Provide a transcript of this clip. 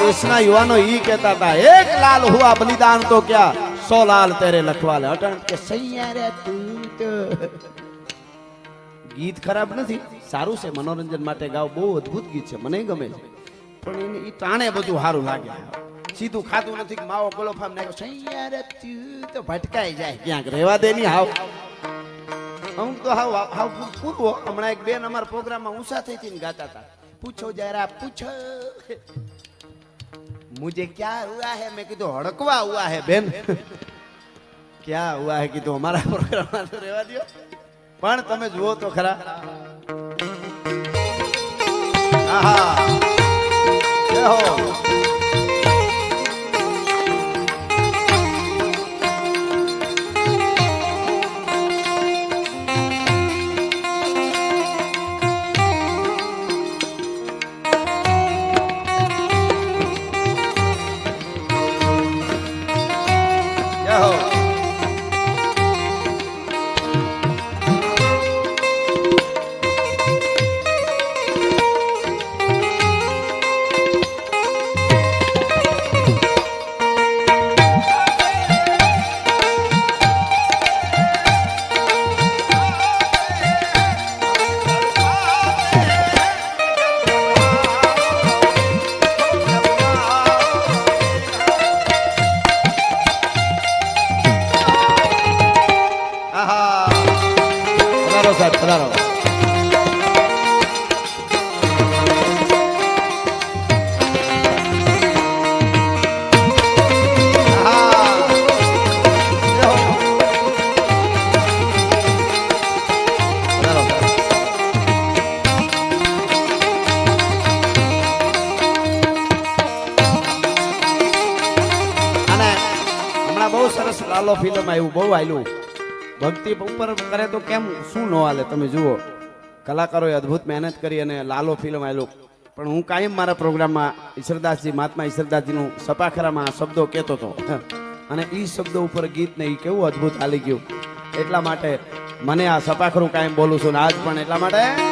દેશના યુવાનો ઈ કહેતા હતા, એક લાલ હુઆ બલિદાન તો क्या 100 લાલ તેરે લખવાલે. અટણ કે સૈયા રે તું તો. ગીત ખરાબ નથી, સારું છે, મનોરંજન માટે ગાવ, બહુ અદ્ભુત ગીત છે, મને ગમે છે. પણ એને ઈ ટાણે બધું સારું લાગે. સીધું ખાતું નથી કે માવો ગોળો ફામ નાખ્યો સૈયા રે તું તો ભટકાઈ જાય ક્યાંક. રહેવા દે ની હાવ. અમુક તો હાવ હાવ પૂરવો. હમણાં એક બેન અમારા પ્રોગ્રામમાં ઊંચા થઈ ને ગાતા હતા, પૂછો જરા પૂછો मुझे क्या हुआ है. मैं कीधु हड़कवा हुआ है बेन. क्या हुआ है कीधु हमारा प्रोग्राम में तो रहवा दियो. पण तमे जुओ तो खरा. आहा जय हो. સાહેબ પધારો. હમણાં બહુ સરસ લાલો ફિલ્મ આવ્યું, બહુ આવેલું. ભક્તિ ઉપર કરે તો કેમ શું ન હાલે. તમે જુઓ, કલાકારોએ અદ્ભુત મહેનત કરી અને લાલો ફિલ્મ આવેલું. પણ હું કાયમ મારા પ્રોગ્રામમાં ઈશ્વરદાસજી, મહાત્મા ઈશ્વરદાસજીનું સપાખરામાં શબ્દો કહેતો હતો, અને એ શબ્દો ઉપર ગીત ને એ કેવું અદ્ભુત હાલી ગયું. એટલા માટે મને આ સપાખરું કાયમ બોલું છું ને આજ પણ એટલા માટે